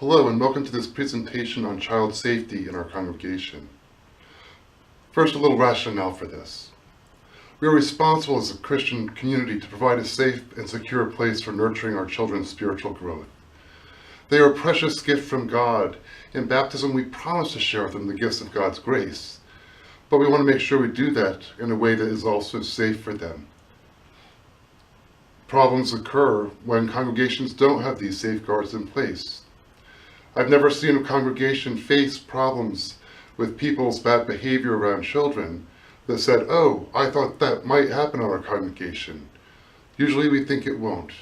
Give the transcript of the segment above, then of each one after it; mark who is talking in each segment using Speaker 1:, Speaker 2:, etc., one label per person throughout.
Speaker 1: Hello and welcome to this presentation on child safety in our congregation. First, a little rationale for this. We are responsible as a Christian community to provide a safe and secure place for nurturing our children's spiritual growth. They are a precious gift from God. In baptism, we promise to share with them the gifts of God's grace, but we want to make sure we do that in a way that is also safe for them. Problems occur when congregations don't have these safeguards in place. I've never seen a congregation face problems with people's bad behavior around children that said, "Oh, I thought that might happen in our congregation." Usually we think it won't.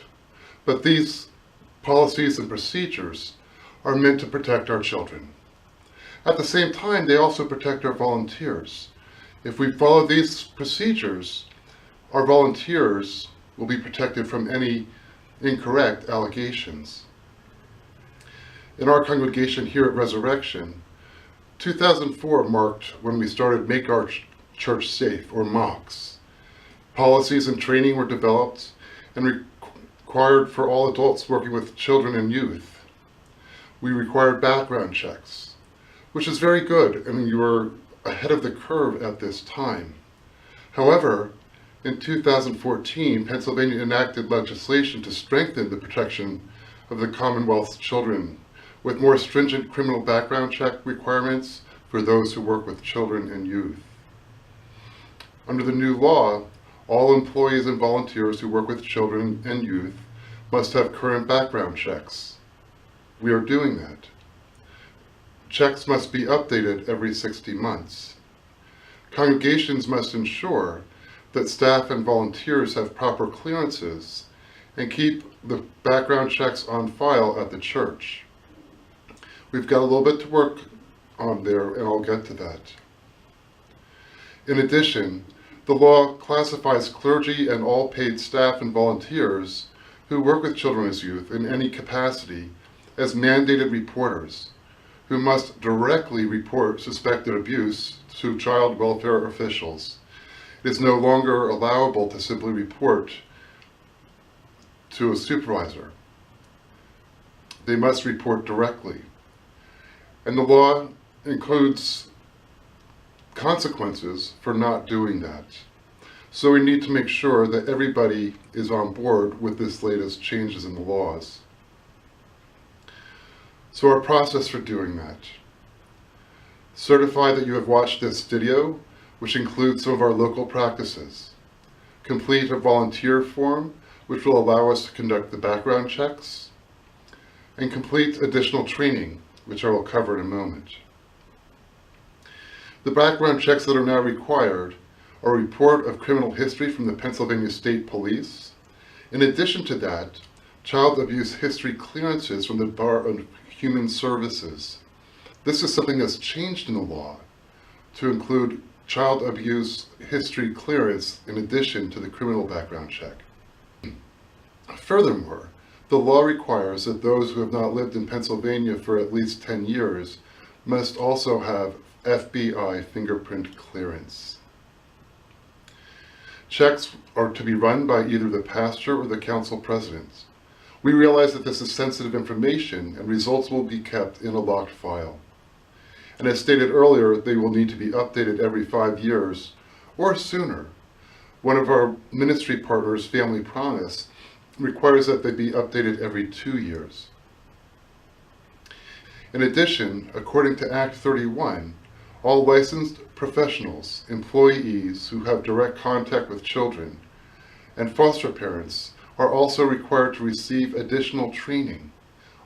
Speaker 1: But these policies and procedures are meant to protect our children. At the same time, they also protect our volunteers. If we follow these procedures, our volunteers will be protected from any incorrect allegations. In our congregation here at Resurrection, 2004 marked when we started Make Our Church Safe, or MOCS. Policies and training were developed and required for all adults working with children and youth. We required background checks, which is very good, and we were ahead of the curve at this time. However, in 2014, Pennsylvania enacted legislation to strengthen the protection of the Commonwealth's children with more stringent criminal background check requirements for those who work with children and youth. Under the new law, all employees and volunteers who work with children and youth must have current background checks. We are doing that. Checks must be updated every 60 months. Congregations must ensure that staff and volunteers have proper clearances and keep the background checks on file at the church. We've got a little bit to work on there, and I'll get to that. In addition, the law classifies clergy and all paid staff and volunteers who work with children and youth in any capacity as mandated reporters who must directly report suspected abuse to child welfare officials. It is no longer allowable to simply report to a supervisor. They must report directly. And the law includes consequences for not doing that. So we need to make sure that everybody is on board with this latest changes in the laws. So our process for doing that. Certify that you have watched this video, which includes some of our local practices. Complete a volunteer form, which will allow us to conduct the background checks. And complete additional training, which I will cover in a moment. The background checks that are now required are a report of criminal history from the Pennsylvania State Police. In addition to that, child abuse history clearances from the Department of Human Services. This is something that's changed in the law to include child abuse history clearance in addition to the criminal background check. Furthermore, the law requires that those who have not lived in Pennsylvania for at least 10 years must also have FBI fingerprint clearance. Checks are to be run by either the pastor or the council president. We realize that this is sensitive information and results will be kept in a locked file. And as stated earlier, they will need to be updated every 5 years or sooner. One of our ministry partners, Family Promise, requires that they be updated every 2 years. In addition, according to Act 31, all licensed professionals, employees who have direct contact with children, and foster parents are also required to receive additional training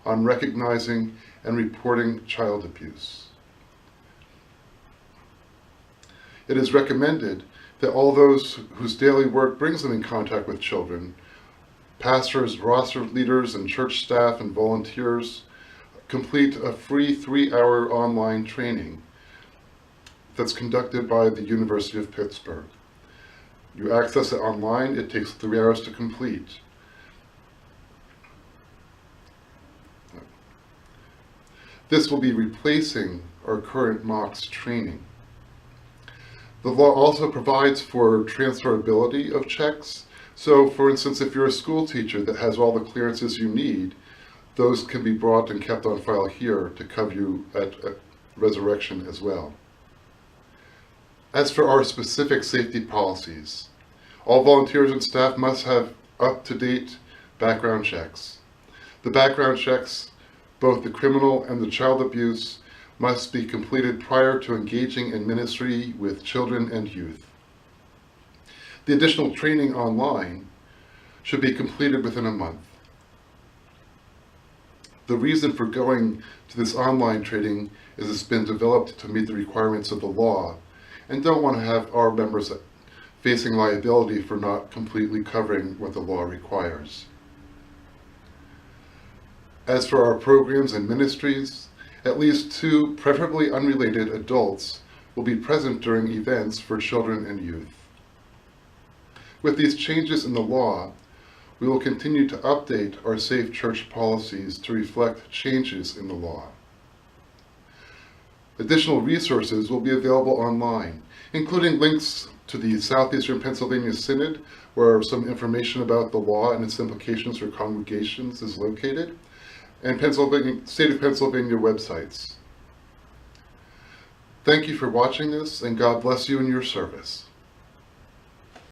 Speaker 1: on recognizing and reporting child abuse. It is recommended that all those whose daily work brings them in contact with children, pastors, roster leaders, and church staff and volunteers, complete a free 3-hour online training that's conducted by the University of Pittsburgh. You access it online. It takes 3 hours to complete. This will be replacing our current MOCS training. The law also provides for transferability of checks. So, for instance, if you're a school teacher that has all the clearances you need, those can be brought and kept on file here to cover you at resurrection as well. As for our specific safety policies, all volunteers and staff must have up-to-date background checks. The background checks, both the criminal and the child abuse, must be completed prior to engaging in ministry with children and youth. The additional training online should be completed within a month. The reason for going to this online training is it's been developed to meet the requirements of the law and don't want to have our members facing liability for not completely covering what the law requires. As for our programs and ministries, at least 2, preferably unrelated adults will be present during events for children and youth. With these changes in the law, we will continue to update our safe church policies to reflect changes in the law. Additional resources will be available online, including links to the Southeastern Pennsylvania Synod, where some information about the law and its implications for congregations is located, and State of Pennsylvania websites. Thank you for watching this, and God bless you in your service.